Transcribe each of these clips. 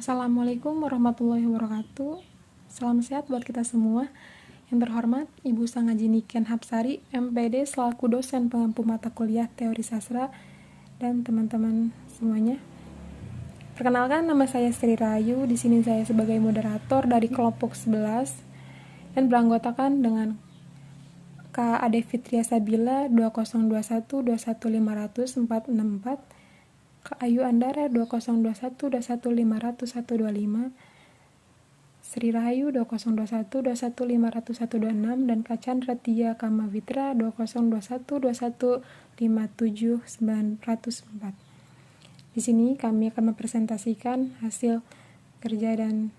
Assalamualaikum warahmatullahi wabarakatuh. Salam sehat buat kita semua. Yang terhormat Ibu Sangaji Niken Hapsari, MPD selaku dosen pengampu mata kuliah Teori Sastra dan teman-teman semuanya. Perkenalkan, nama saya Sri Rahayu. Di sini saya sebagai moderator dari kelompok 11 dan beranggotakan dengan Kak Ade Fitria Sabila 2021 21500 464, Kak Ayu Andara 2021 21500 125, Sri Rahayu 2021 21500 126, dan Kak Chandra Tia Kamavitra 2021 2157 904. Di sini kami akan mempresentasikan hasil kerja dan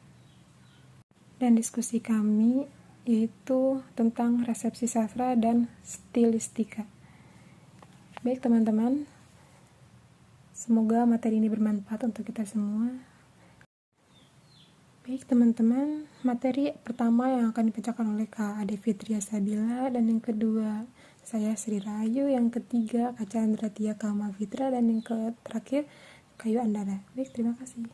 diskusi kami, yaitu tentang resepsi sastra dan stilistika. Baik teman-teman, semoga materi ini bermanfaat untuk kita semua. Baik teman-teman, materi pertama yang akan dibacakan oleh Kak Ade Fitria Sabila, dan yang kedua saya Sri Rahayu, yang ketiga Kak Chandra Tia Kamavitra, dan yang terakhir Kak Ayu Andara. Baik, terima kasih.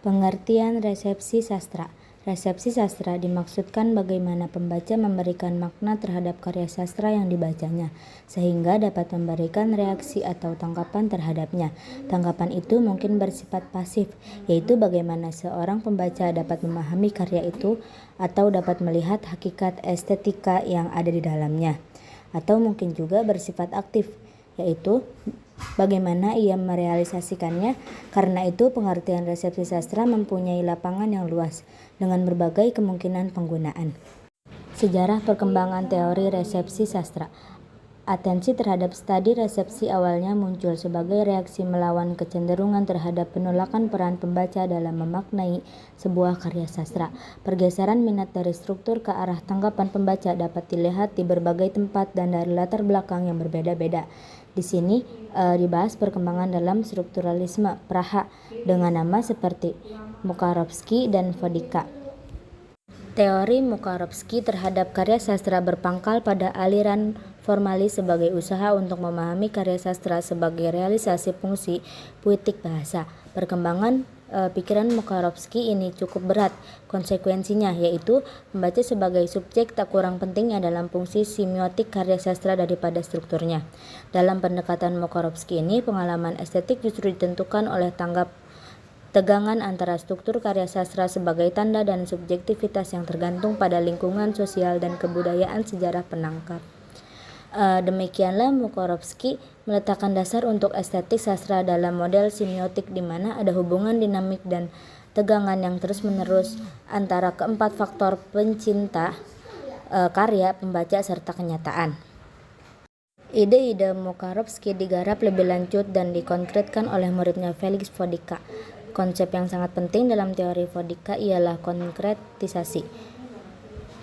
Pengertian resepsi sastra. Resepsi sastra dimaksudkan bagaimana pembaca memberikan makna terhadap karya sastra yang dibacanya, sehingga dapat memberikan reaksi atau tanggapan terhadapnya. Tanggapan itu mungkin bersifat pasif, yaitu bagaimana seorang pembaca dapat memahami karya itu atau dapat melihat hakikat estetika yang ada di dalamnya. Atau mungkin juga bersifat aktif, yaitu bagaimana ia merealisasikannya. Karena itu pengertian resepsi sastra mempunyai lapangan yang luas dengan berbagai kemungkinan penggunaan. Sejarah perkembangan teori resepsi sastra. Atensi terhadap studi resepsi awalnya muncul sebagai reaksi melawan kecenderungan terhadap penolakan peran pembaca dalam memaknai sebuah karya sastra. Pergeseran minat dari struktur ke arah tanggapan pembaca dapat dilihat di berbagai tempat dan dari latar belakang yang berbeda-beda. Di sini dibahas perkembangan dalam strukturalisme Praha dengan nama seperti Mukarovsky dan Vodicka. Teori Mukarovsky terhadap karya sastra berpangkal pada aliran formalis sebagai usaha untuk memahami karya sastra sebagai realisasi fungsi puitik bahasa. Perkembangan pikiran Mukarovsky ini cukup berat konsekuensinya, yaitu membaca sebagai subjek tak kurang pentingnya dalam fungsi semiotik karya sastra daripada strukturnya. Dalam pendekatan Mukarovsky ini, pengalaman estetik justru ditentukan oleh tegangan antara struktur karya sastra sebagai tanda dan subjektivitas yang tergantung pada lingkungan sosial dan kebudayaan sejarah penangkap. Demikianlah Mukarovsky meletakkan dasar untuk estetik sastra dalam model semiotik di mana ada hubungan dinamik dan tegangan yang terus-menerus antara keempat faktor pencinta karya, pembaca, serta kenyataan. Ide-ide Mukarovsky digarap lebih lanjut dan dikonkretkan oleh muridnya Felix Vodicka. Konsep yang sangat penting dalam teori Vodicka ialah konkretisasi.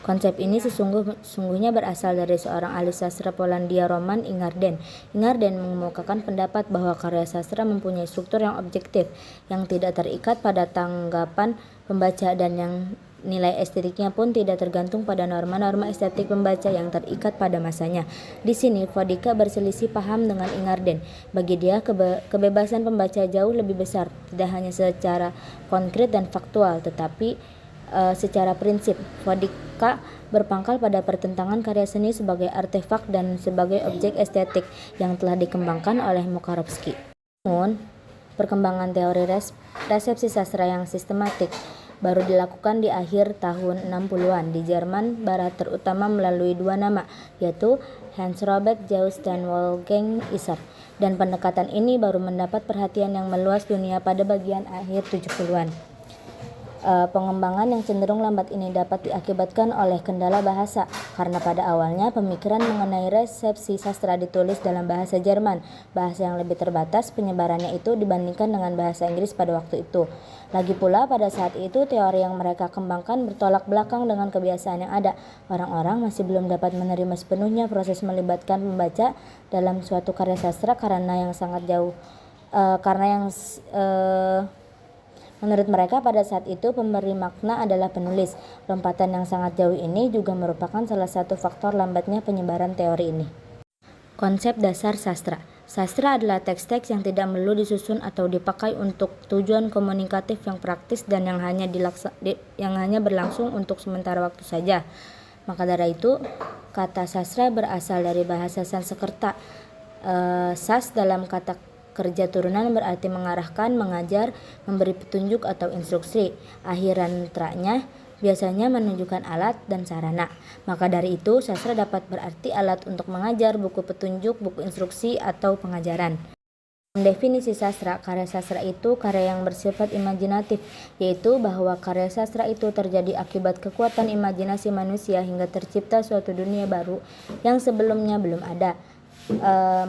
Konsep ini sesungguhnya berasal dari seorang ahli sastra Polandia Roman Ingarden. Ingarden mengemukakan pendapat bahwa karya sastra mempunyai struktur yang objektif, yang tidak terikat pada tanggapan pembaca, dan yang nilai estetiknya pun tidak tergantung pada norma-norma estetik pembaca yang terikat pada masanya. Di sini Vodicka berselisih paham dengan Ingarden. Bagi dia kebebasan pembaca jauh lebih besar, tidak hanya secara konkret dan faktual, tetapi secara prinsip. Vodicka berpangkal pada pertentangan karya seni sebagai artefak dan sebagai objek estetik yang telah dikembangkan oleh Mukarovsky. Namun, perkembangan teori resepsi sastra yang sistematik baru dilakukan di akhir tahun 60-an di Jerman Barat, terutama melalui dua nama, yaitu Hans Robert Jauss dan Wolfgang Isar. Dan pendekatan ini baru mendapat perhatian yang meluas dunia pada bagian akhir 70-an. Pengembangan yang cenderung lambat ini dapat diakibatkan oleh kendala bahasa, karena pada awalnya pemikiran mengenai resepsi sastra ditulis dalam bahasa Jerman, bahasa yang lebih terbatas penyebarannya itu dibandingkan dengan bahasa Inggris pada waktu itu. Lagi pula pada saat itu teori yang mereka kembangkan bertolak belakang dengan kebiasaan yang ada. Orang-orang masih belum dapat menerima sepenuhnya proses melibatkan pembaca dalam suatu karya sastra menurut mereka pada saat itu pemberi makna adalah penulis. Lompatan yang sangat jauh ini juga merupakan salah satu faktor lambatnya penyebaran teori ini. Konsep dasar sastra. Sastra adalah teks-teks yang tidak melulu disusun atau dipakai untuk tujuan komunikatif yang praktis dan yang hanya berlangsung untuk sementara waktu saja. Maka dari itu, kata sastra berasal dari bahasa Sanskerta. Sas dalam kata kerja turunan berarti mengarahkan, mengajar, memberi petunjuk atau instruksi. Akhirantranya biasanya menunjukkan alat dan sarana. Maka dari itu, sastra dapat berarti alat untuk mengajar, buku petunjuk, buku instruksi, atau pengajaran. Definisi sastra, karya sastra itu karya yang bersifat imajinatif, yaitu bahwa karya sastra itu terjadi akibat kekuatan imajinasi manusia hingga tercipta suatu dunia baru yang sebelumnya belum ada.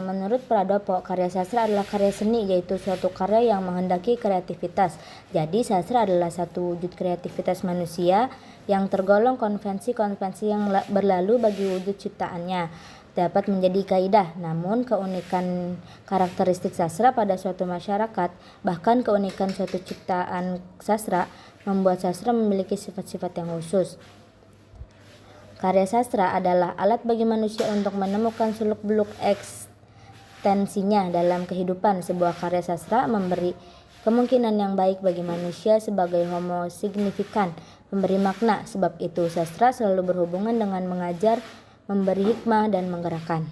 Menurut Pradopo, karya sastra adalah karya seni, yaitu suatu karya yang menghendaki kreativitas. Jadi sastra adalah satu wujud kreativitas manusia yang tergolong konvensi-konvensi yang berlalu bagi wujud ciptaannya dapat menjadi kaidah. Namun keunikan karakteristik sastra pada suatu masyarakat, bahkan keunikan suatu ciptaan sastra, membuat sastra memiliki sifat-sifat yang khusus. Karya sastra adalah alat bagi manusia untuk menemukan seluk-beluk eksistensinya dalam kehidupan. Sebuah karya sastra memberi kemungkinan yang baik bagi manusia sebagai homo signifikan, memberi makna. Sebab itu sastra selalu berhubungan dengan mengajar, memberi hikmah, dan menggerakkan.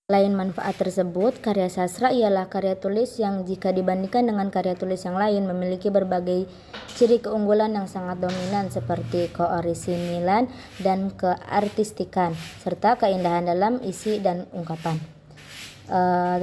Selain manfaat tersebut, karya sastra ialah karya tulis yang jika dibandingkan dengan karya tulis yang lain memiliki berbagai ciri keunggulan yang sangat dominan seperti keorisinilan dan keartistikan, serta keindahan dalam isi dan ungkapan.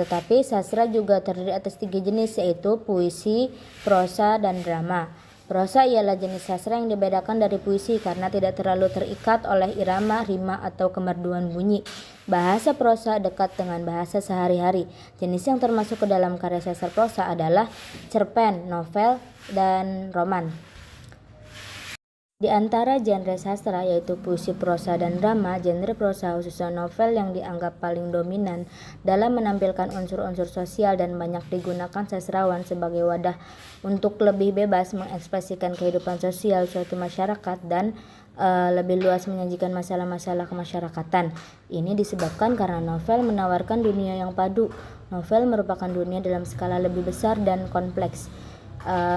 Tetapi sastra juga terdiri atas 3 jenis, yaitu puisi, prosa, dan drama. Prosa ialah jenis sastra yang dibedakan dari puisi karena tidak terlalu terikat oleh irama, rima, atau kemerduan bunyi. Bahasa prosa dekat dengan bahasa sehari-hari. Jenis yang termasuk ke dalam karya sastra prosa adalah cerpen, novel, dan roman. Di antara genre sastra yaitu puisi, prosa, dan drama, genre prosa khususnya novel yang dianggap paling dominan dalam menampilkan unsur-unsur sosial dan banyak digunakan sastrawan sebagai wadah untuk lebih bebas mengekspresikan kehidupan sosial suatu masyarakat dan lebih luas menyajikan masalah-masalah kemasyarakatan. Ini disebabkan karena novel menawarkan dunia yang padu. Novel merupakan dunia dalam skala lebih besar dan kompleks.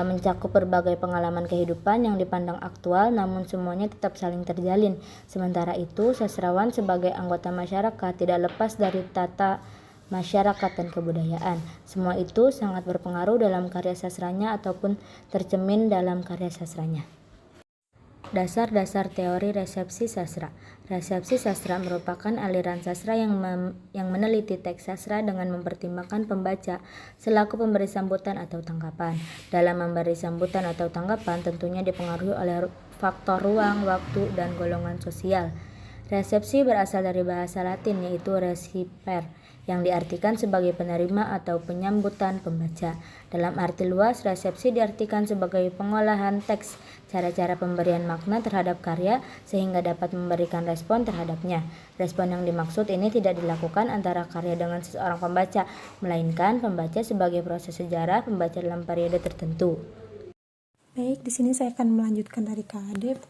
Mencakup berbagai pengalaman kehidupan yang dipandang aktual, namun semuanya tetap saling terjalin. Sementara itu, sastrawan sebagai anggota masyarakat tidak lepas dari tata masyarakat dan kebudayaan. Semua itu sangat berpengaruh dalam karya sastranya ataupun tercermin dalam karya sastranya. Dasar-dasar teori resepsi sastra. Resepsi sastra merupakan aliran sastra yang meneliti teks sastra dengan mempertimbangkan pembaca selaku pemberi sambutan atau tanggapan. Dalam memberi sambutan atau tanggapan tentunya dipengaruhi oleh faktor ruang, waktu, dan golongan sosial. Resepsi berasal dari bahasa Latin yaitu reciper, yang diartikan sebagai penerima atau penyambutan pembaca. Dalam arti luas, resepsi diartikan sebagai pengolahan teks, cara-cara pemberian makna terhadap karya sehingga dapat memberikan respon terhadapnya. Respon yang dimaksud ini tidak dilakukan antara karya dengan seseorang pembaca, melainkan pembaca sebagai proses sejarah pembaca dalam periode tertentu. Baik, di sini saya akan melanjutkan dari Kak Adep.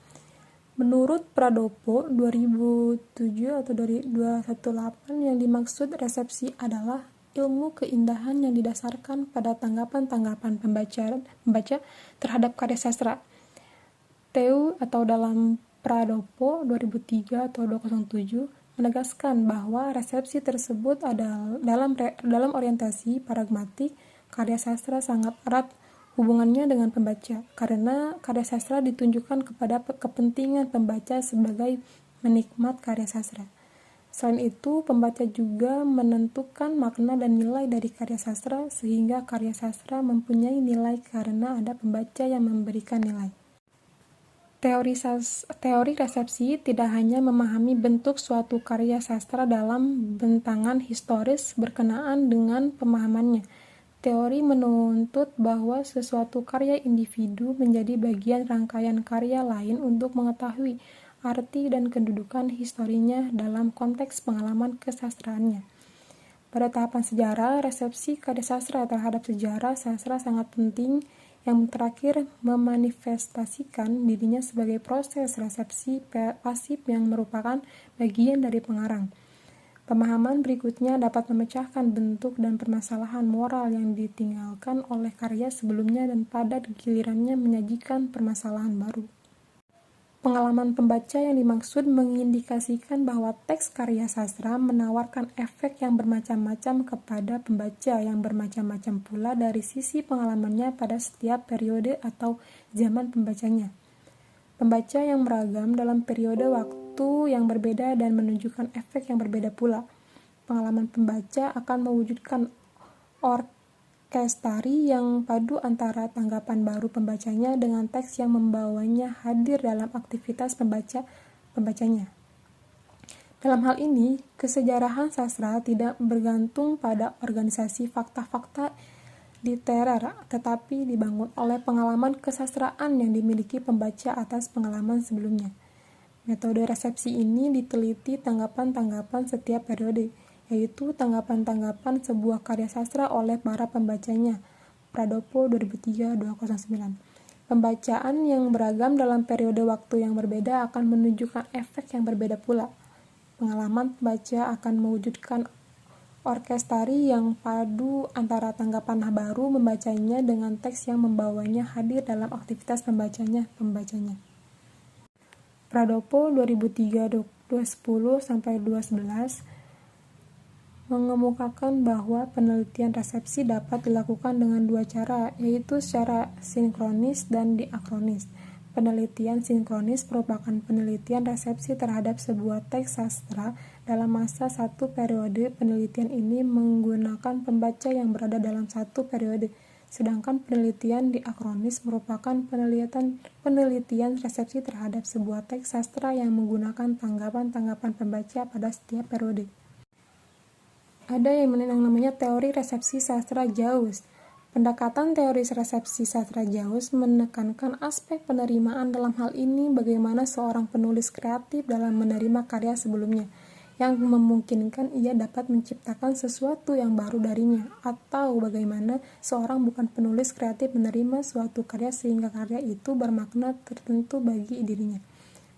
Menurut Pradopo 2007 atau 218, yang dimaksud resepsi adalah ilmu keindahan yang didasarkan pada tanggapan-tanggapan pembaca terhadap karya sastra. Teu atau dalam Pradopo 2003 atau 207 menegaskan bahwa resepsi tersebut adalah dalam orientasi pragmatik. Karya sastra sangat erat hubungannya dengan pembaca, karena karya sastra ditunjukkan kepada kepentingan pembaca sebagai menikmat karya sastra. Selain itu, pembaca juga menentukan makna dan nilai dari karya sastra, sehingga karya sastra mempunyai nilai karena ada pembaca yang memberikan nilai. Teori resepsi tidak hanya memahami bentuk suatu karya sastra dalam bentangan historis berkenaan dengan pemahamannya. Teori menuntut bahwa sesuatu karya individu menjadi bagian rangkaian karya lain untuk mengetahui arti dan kedudukan historinya dalam konteks pengalaman kesastraannya. Pada tahapan sejarah, resepsi karya sastra terhadap sejarah sastra sangat penting. Yang terakhir memanifestasikan dirinya sebagai proses resepsi pasif yang merupakan bagian dari pengarang. Pemahaman berikutnya dapat memecahkan bentuk dan permasalahan moral yang ditinggalkan oleh karya sebelumnya dan pada gilirannya menyajikan permasalahan baru. Pengalaman pembaca yang dimaksud mengindikasikan bahwa teks karya sastra menawarkan efek yang bermacam-macam kepada pembaca yang bermacam-macam pula dari sisi pengalamannya pada setiap periode atau zaman pembacanya. Pembaca yang beragam dalam periode waktu yang berbeda dan menunjukkan efek yang berbeda pula. Pengalaman pembaca akan mewujudkan orkestrasi yang padu antara tanggapan baru pembacanya dengan teks yang membawanya hadir dalam aktivitas pembacanya. Dalam hal ini, kesejarahan sastra tidak bergantung pada organisasi fakta-fakta literer, tetapi dibangun oleh pengalaman kesastraan yang dimiliki pembaca atas pengalaman sebelumnya. Metode resepsi ini diteliti tanggapan-tanggapan setiap periode, yaitu tanggapan-tanggapan sebuah karya sastra oleh para pembacanya. Pradopo 2003-209. Pembacaan yang beragam dalam periode waktu yang berbeda akan menunjukkan efek yang berbeda pula. Pengalaman pembaca akan mewujudkan orkestrasi yang padu antara tanggapan baru membacanya dengan teks yang membawanya hadir dalam aktivitas pembacanya. Pradopo 2003-210-211 mengemukakan bahwa penelitian resepsi dapat dilakukan dengan dua cara, yaitu secara sinkronis dan diakronis. Penelitian sinkronis merupakan penelitian resepsi terhadap sebuah teks sastra dalam masa satu periode. Penelitian ini menggunakan pembaca yang berada dalam satu periode, sedangkan penelitian diakronis merupakan penelitian resepsi terhadap sebuah teks sastra yang menggunakan tanggapan-tanggapan pembaca pada setiap periode. Ada yang namanya teori resepsi sastra Jauss. Pendekatan teori resepsi sastra Jauss menekankan aspek penerimaan. Dalam hal ini, bagaimana seorang penulis kreatif dalam menerima karya sebelumnya, yang memungkinkan ia dapat menciptakan sesuatu yang baru darinya, atau bagaimana seorang bukan penulis kreatif menerima suatu karya sehingga karya itu bermakna tertentu bagi dirinya.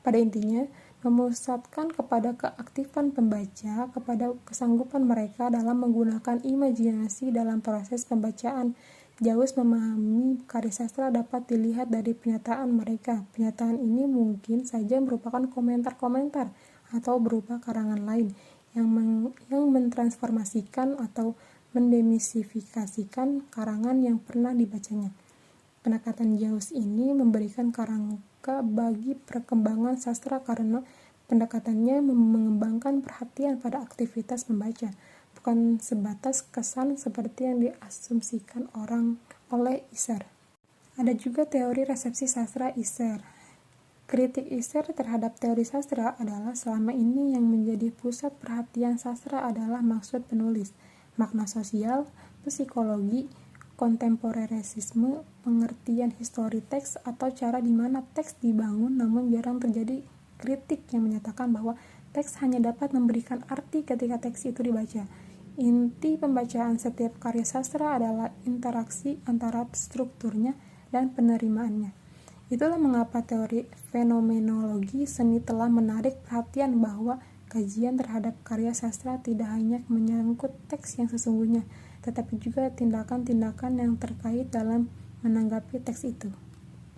Pada intinya, memusatkan kepada keaktifan pembaca, kepada kesanggupan mereka dalam menggunakan imajinasi dalam proses pembacaan. Jauss memahami karya sastra dapat dilihat dari pernyataan mereka. Pernyataan ini mungkin saja merupakan komentar-komentar atau berupa karangan lain yang mentransformasikan atau mendemisifikasikan karangan yang pernah dibacanya. Pendekatan Jauss ini memberikan kerangka bagi perkembangan sastra karena pendekatannya mengembangkan perhatian pada aktivitas membaca, bukan sebatas kesan seperti yang diasumsikan oleh Isser. Ada juga teori resepsi sastra Isser. Kritik Isser terhadap teori sastra adalah selama ini yang menjadi pusat perhatian sastra adalah maksud penulis, makna sosial, psikologi, kontemporerisme, pengertian histori teks, atau cara di mana teks dibangun, namun jarang terjadi kritik yang menyatakan bahwa teks hanya dapat memberikan arti ketika teks itu dibaca. Inti pembacaan setiap karya sastra adalah interaksi antara strukturnya dan penerimaannya. Itulah mengapa teori fenomenologi seni telah menarik perhatian bahwa kajian terhadap karya sastra tidak hanya menyangkut teks yang sesungguhnya, tetapi juga tindakan-tindakan yang terkait dalam menanggapi teks itu.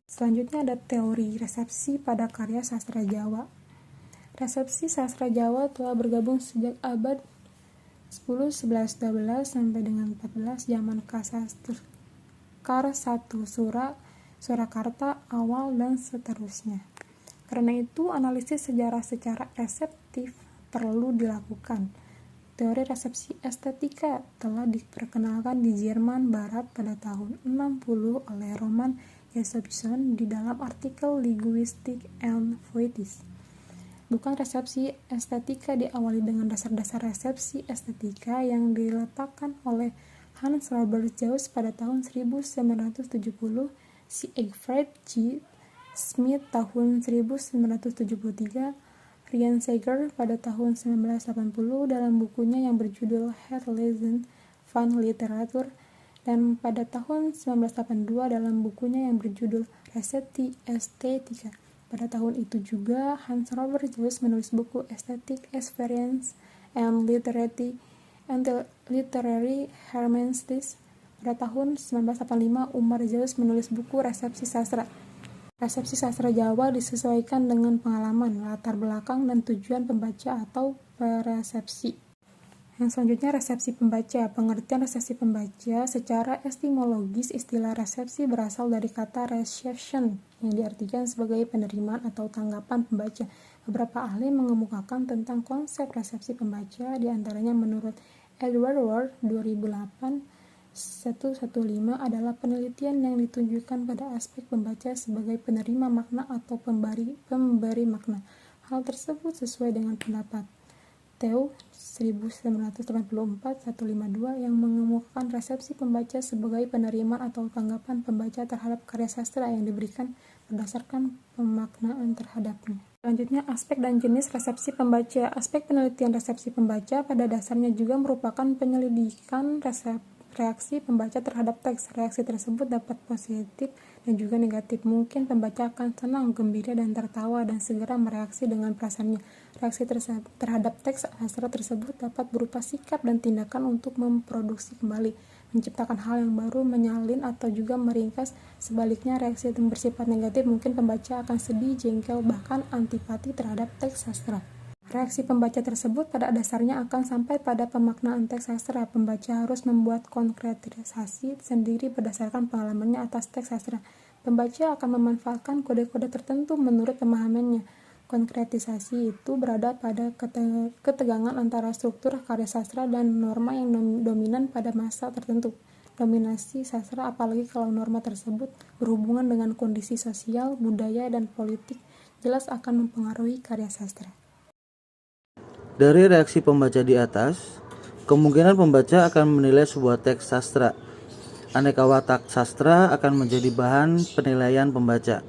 Selanjutnya ada teori resepsi pada karya sastra Jawa. Resepsi sastra Jawa telah bergabung sejak abad 10, 11, 12 sampai dengan 14 zaman Karsastra, Surakarta awal dan seterusnya. Karena itu, analisis sejarah secara reseptif perlu dilakukan. Teori resepsi estetika telah diperkenalkan di Jerman Barat pada tahun 60 oleh Roman Jakobson di dalam artikel Linguistik and Poetics. Bukan resepsi estetika diawali dengan dasar-dasar resepsi estetika yang diletakkan oleh Hans Robert Jauss pada tahun 1970, Siegfried G. Smith tahun 1973, Rian Seeger pada tahun 1980 dalam bukunya yang berjudul Het Lezen van Literatuur, dan pada tahun 1982 dalam bukunya yang berjudul Resepsi Estetika. Pada tahun itu juga Hans Robert Jauss menulis buku Aesthetic and Literary Hermeneutics. Pada tahun 1985, Umar Zeus menulis buku Resepsi Sastra. Resepsi sastra Jawa disesuaikan dengan pengalaman, latar belakang, dan tujuan pembaca atau peresepsi. Yang selanjutnya, resepsi pembaca. Pengertian resepsi pembaca secara etimologis, istilah resepsi berasal dari kata reception yang diartikan sebagai penerimaan atau tanggapan pembaca. Beberapa ahli mengemukakan tentang konsep resepsi pembaca, diantaranya menurut Edward Ward 2008, 115 adalah penelitian yang ditunjukkan pada aspek pembaca sebagai penerima makna atau pemberi makna. Hal tersebut sesuai dengan pendapat Theo 1984-152 yang mengemukakan resepsi pembaca sebagai penerimaan atau tanggapan pembaca terhadap karya sastra yang diberikan berdasarkan pemaknaan terhadapnya. Selanjutnya, aspek dan jenis resepsi pembaca. Aspek penelitian resepsi pembaca pada dasarnya juga merupakan penyelidikan reaksi pembaca terhadap teks. Reaksi tersebut dapat positif dan juga negatif. Mungkin pembaca akan senang, gembira, dan tertawa dan segera mereaksi dengan perasaannya. Reaksi terhadap teks sastra tersebut dapat berupa sikap dan tindakan untuk memproduksi kembali, menciptakan hal yang baru, menyalin, atau juga meringkas. Sebaliknya, reaksi yang bersifat negatif, mungkin pembaca akan sedih, jengkel, bahkan antipati terhadap teks sastra. Reaksi pembaca tersebut pada dasarnya akan sampai pada pemaknaan teks sastra. Pembaca harus membuat konkretisasi sendiri berdasarkan pengalamannya atas teks sastra. Pembaca akan memanfaatkan kode-kode tertentu menurut pemahamannya. Konkretisasi itu berada pada ketegangan antara struktur karya sastra dan norma yang dominan pada masa tertentu. Dominasi sastra, apalagi kalau norma tersebut berhubungan dengan kondisi sosial, budaya, dan politik, jelas akan mempengaruhi karya sastra. Dari reaksi pembaca di atas, kemungkinan pembaca akan menilai sebuah teks sastra. Aneka watak sastra akan menjadi bahan penilaian pembaca.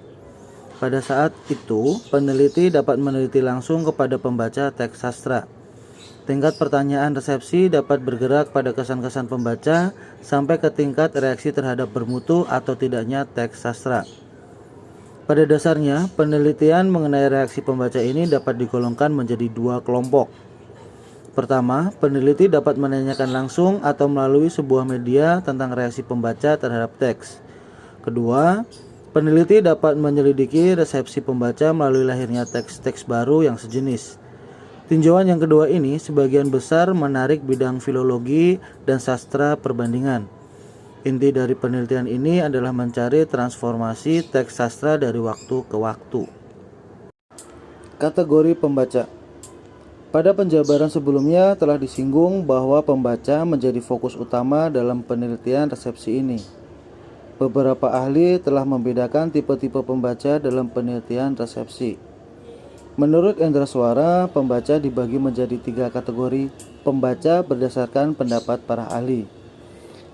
Pada saat itu, peneliti dapat meneliti langsung kepada pembaca teks sastra. Tingkat pertanyaan resepsi dapat bergerak pada kesan-kesan pembaca sampai ke tingkat reaksi terhadap bermutu atau tidaknya teks sastra. Pada dasarnya, penelitian mengenai reaksi pembaca ini dapat digolongkan menjadi dua kelompok. Pertama, peneliti dapat menanyakan langsung atau melalui sebuah media tentang reaksi pembaca terhadap teks. Kedua, peneliti dapat menyelidiki resepsi pembaca melalui lahirnya teks-teks baru yang sejenis. Tinjauan yang kedua ini sebagian besar menarik bidang filologi dan sastra perbandingan. Inti dari penelitian ini adalah mencari transformasi teks sastra dari waktu ke waktu. Kategori pembaca. Pada penjabaran sebelumnya telah disinggung bahwa pembaca menjadi fokus utama dalam penelitian resepsi ini. Beberapa ahli telah membedakan tipe-tipe pembaca dalam penelitian resepsi. Menurut Endra Swara, pembaca dibagi menjadi 3 kategori pembaca berdasarkan pendapat para ahli,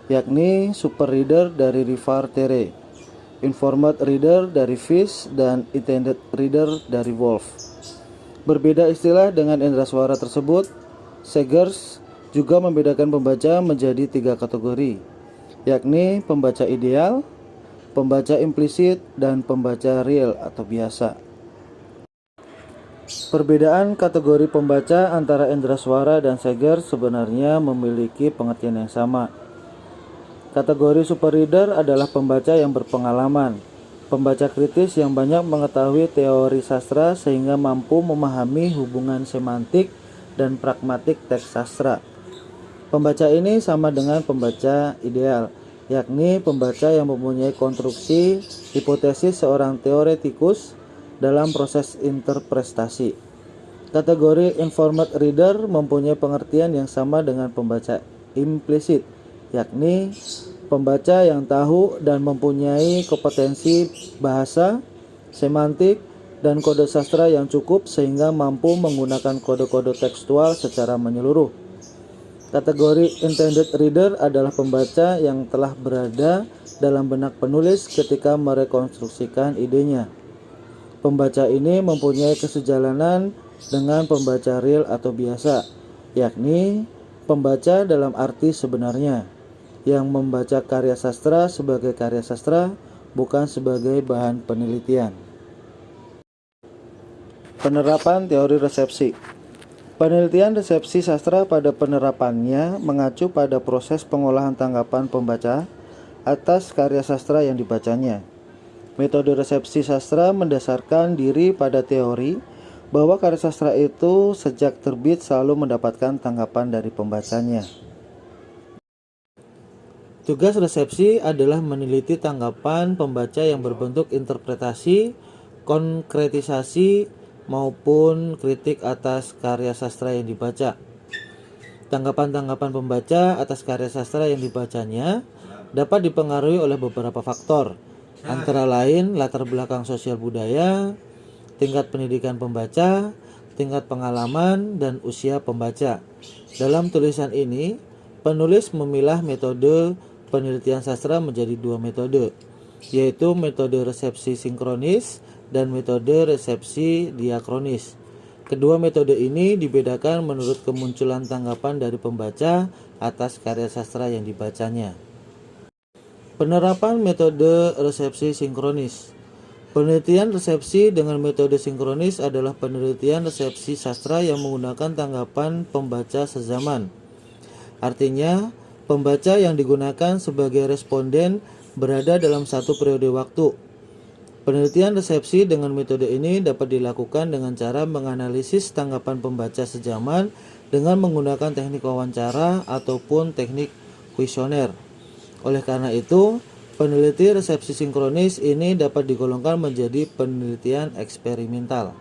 yakni super reader dari Rivar Tere, informed reader dari Fish, dan intended reader dari Wolf. Berbeda istilah dengan Endra Swara tersebut, Segers juga membedakan pembaca menjadi 3 kategori, yakni pembaca ideal, pembaca implisit, dan pembaca real atau biasa. Perbedaan kategori pembaca antara Endra Swara dan Segers sebenarnya memiliki pengertian yang sama. Kategori super reader adalah pembaca yang berpengalaman, pembaca kritis yang banyak mengetahui teori sastra sehingga mampu memahami hubungan semantik dan pragmatik teks sastra. Pembaca ini sama dengan pembaca ideal, yakni pembaca yang mempunyai konstruksi hipotesis seorang teoretikus dalam proses interpretasi. Kategori informed reader mempunyai pengertian yang sama dengan pembaca implisit, yakni pembaca yang tahu dan mempunyai kompetensi bahasa, semantik, dan kode sastra yang cukup sehingga mampu menggunakan kode-kode tekstual secara menyeluruh. Kategori intended reader adalah pembaca yang telah berada dalam benak penulis ketika merekonstruksikan idenya. Pembaca ini mempunyai kesejalanan dengan pembaca real atau biasa, yakni pembaca dalam arti sebenarnya, yang membaca karya sastra sebagai karya sastra, bukan sebagai bahan penelitian. Penerapan teori resepsi. Penelitian resepsi sastra pada penerapannya mengacu pada proses pengolahan tanggapan pembaca atas karya sastra yang dibacanya. Metode resepsi sastra mendasarkan diri pada teori bahwa karya sastra itu sejak terbit selalu mendapatkan tanggapan dari pembacanya. Tugas resepsi adalah meneliti tanggapan pembaca yang berbentuk interpretasi, konkretisasi, maupun kritik atas karya sastra yang dibaca. Tanggapan-tanggapan pembaca atas karya sastra yang dibacanya dapat dipengaruhi oleh beberapa faktor, antara lain latar belakang sosial budaya, tingkat pendidikan pembaca, tingkat pengalaman, dan usia pembaca. Dalam tulisan ini, penulis memilah metode penelitian sastra menjadi dua metode, yaitu metode resepsi sinkronis dan metode resepsi diakronis. Kedua metode ini dibedakan menurut kemunculan tanggapan dari pembaca atas karya sastra yang dibacanya. Penerapan metode resepsi sinkronis. Penelitian resepsi dengan metode sinkronis adalah penelitian resepsi sastra yang menggunakan tanggapan pembaca sezaman. Artinya, pembaca yang digunakan sebagai responden berada dalam satu periode waktu. Penelitian resepsi dengan metode ini dapat dilakukan dengan cara menganalisis tanggapan pembaca sejaman dengan menggunakan teknik wawancara ataupun teknik kuesioner. Oleh karena itu, peneliti resepsi sinkronis ini dapat digolongkan menjadi penelitian eksperimental.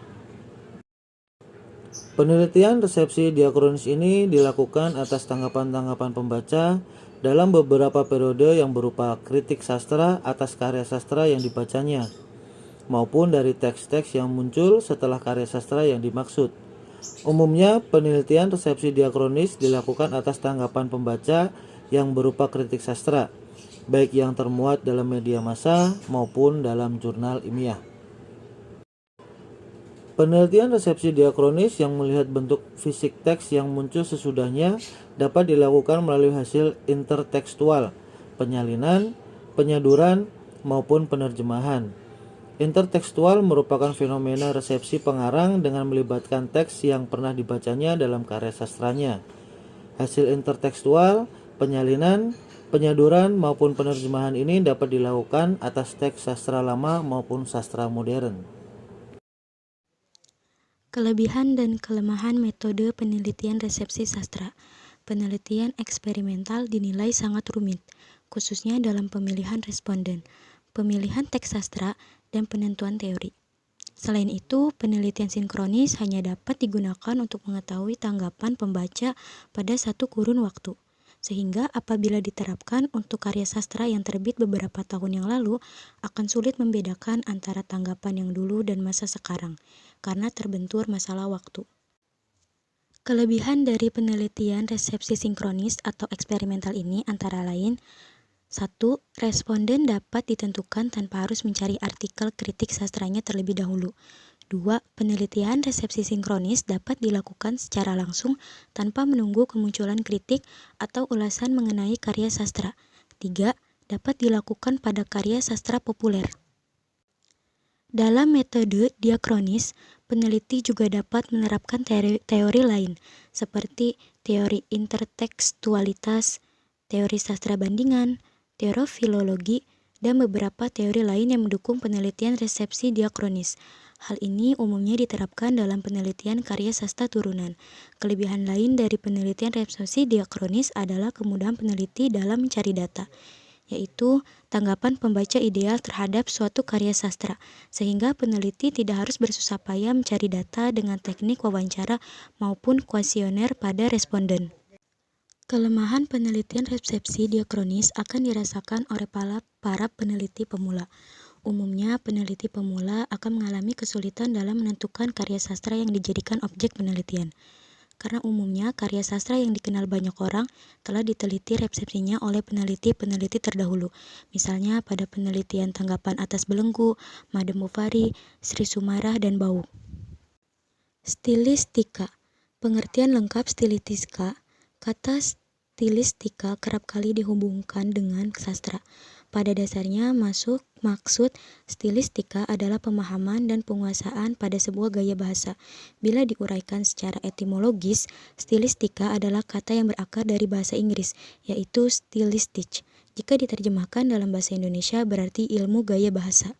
Penelitian resepsi diakronis ini dilakukan atas tanggapan-tanggapan pembaca dalam beberapa periode yang berupa kritik sastra atas karya sastra yang dibacanya, maupun dari teks-teks yang muncul setelah karya sastra yang dimaksud. Umumnya, penelitian resepsi diakronis dilakukan atas tanggapan pembaca yang berupa kritik sastra, baik yang termuat dalam media massa maupun dalam jurnal ilmiah. Penelitian resepsi diakronis yang melihat bentuk fisik teks yang muncul sesudahnya dapat dilakukan melalui hasil intertekstual, penyalinan, penyaduran, maupun penerjemahan. Intertekstual merupakan fenomena resepsi pengarang dengan melibatkan teks yang pernah dibacanya dalam karya sastranya. Hasil intertekstual, penyalinan, penyaduran, maupun penerjemahan ini dapat dilakukan atas teks sastra lama maupun sastra modern. Kelebihan dan kelemahan metode penelitian resepsi sastra. Penelitian eksperimental dinilai sangat rumit, khususnya dalam pemilihan responden, pemilihan teks sastra, dan penentuan teori. Selain itu, penelitian sinkronis hanya dapat digunakan untuk mengetahui tanggapan pembaca pada satu kurun waktu. Sehingga apabila diterapkan untuk karya sastra yang terbit beberapa tahun yang lalu, akan sulit membedakan antara tanggapan yang dulu dan masa sekarang, karena terbentur masalah waktu. Kelebihan dari penelitian resepsi sinkronis atau eksperimental ini antara lain: 1. Responden dapat ditentukan tanpa harus mencari artikel kritik sastranya terlebih dahulu. 2. Penelitian resepsi sinkronis dapat dilakukan secara langsung tanpa menunggu kemunculan kritik atau ulasan mengenai karya sastra. 3. Dapat dilakukan pada karya sastra populer. Dalam metode diakronis, peneliti juga dapat menerapkan teori lain, seperti teori intertekstualitas, teori sastra bandingan, teori filologi, dan beberapa teori lain yang mendukung penelitian resepsi diakronis. Hal ini umumnya diterapkan dalam penelitian karya sastra turunan. Kelebihan lain dari penelitian resepsi diakronis adalah kemudahan peneliti dalam mencari data, yaitu tanggapan pembaca ideal terhadap suatu karya sastra, sehingga peneliti tidak harus bersusah payah mencari data dengan teknik wawancara maupun kuesioner pada responden. Kelemahan penelitian resepsi diakronis akan dirasakan oleh para peneliti pemula. Umumnya, peneliti pemula akan mengalami kesulitan dalam menentukan karya sastra yang dijadikan objek penelitian. Karena umumnya, karya sastra yang dikenal banyak orang telah diteliti resepsinya oleh peneliti-peneliti terdahulu. Misalnya pada penelitian tanggapan atas Belenggu, Madem Mufari, Sri Sumarah, dan Bau. Stilistika. Pengertian lengkap stilistika. Kata stilistika kerap kali dihubungkan dengan sastra. Pada dasarnya, maksud stilistika adalah pemahaman dan penguasaan pada sebuah gaya bahasa. Bila diuraikan secara etimologis, stilistika adalah kata yang berakar dari bahasa Inggris, yaitu stylistic. Jika diterjemahkan dalam bahasa Indonesia, berarti ilmu gaya bahasa.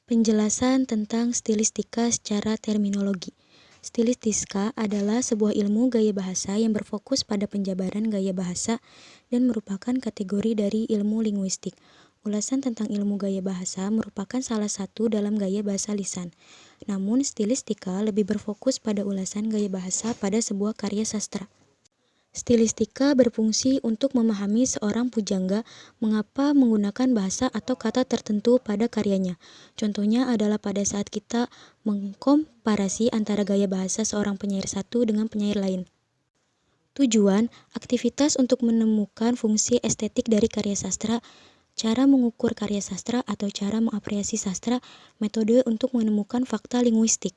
Penjelasan tentang stilistika secara terminologi. Stilistika adalah sebuah ilmu gaya bahasa yang berfokus pada penjabaran gaya bahasa dan merupakan kategori dari ilmu linguistik. Ulasan tentang ilmu gaya bahasa merupakan salah satu dalam gaya bahasa lisan. Namun, stilistika lebih berfokus pada ulasan gaya bahasa pada sebuah karya sastra. Stilistika berfungsi untuk memahami seorang pujangga mengapa menggunakan bahasa atau kata tertentu pada karyanya. Contohnya adalah pada saat kita mengkomparasi antara gaya bahasa seorang penyair satu dengan penyair lain. Tujuan, aktivitas untuk menemukan fungsi estetik dari karya sastra, cara mengukur karya sastra atau cara mengapresiasi sastra, metode untuk menemukan fakta linguistik.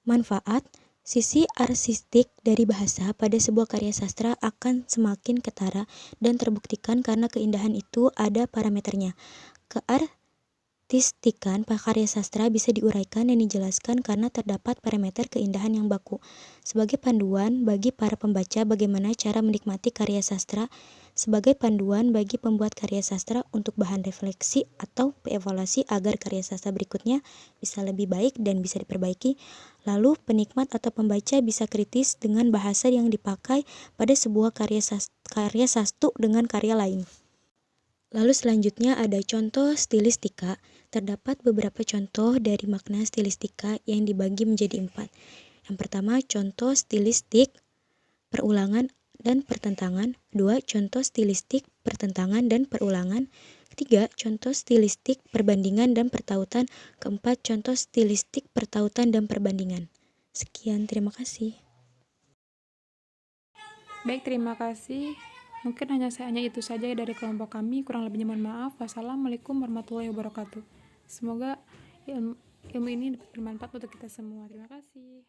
Manfaat, sisi arsistik dari bahasa pada sebuah karya sastra akan semakin ketara dan terbuktikan karena keindahan itu ada parameternya. Keartistikan karya sastra bisa diuraikan dan dijelaskan karena terdapat parameter keindahan yang baku. Sebagai panduan bagi para pembaca bagaimana cara menikmati karya sastra, sebagai panduan bagi pembuat karya sastra untuk bahan refleksi atau evaluasi agar karya sastra berikutnya bisa lebih baik dan bisa diperbaiki. Lalu penikmat atau pembaca bisa kritis dengan bahasa yang dipakai pada sebuah karya sastra dengan karya lain. Lalu selanjutnya ada contoh stilistika. Terdapat beberapa contoh dari makna stilistika yang dibagi menjadi 4. Yang pertama, contoh stilistik, perulangan dan pertentangan. 2. Contoh stilistik, pertentangan dan perulangan. 3. Contoh stilistik, perbandingan dan pertautan. 4. Contoh stilistik, pertautan dan perbandingan. Sekian, terima kasih. Baik, terima kasih. Mungkin hanya itu saja dari kelompok kami. Kurang lebihnya mohon maaf. Wassalamualaikum warahmatullahi wabarakatuh. Semoga ilmu ini bermanfaat untuk kita semua. Terima kasih.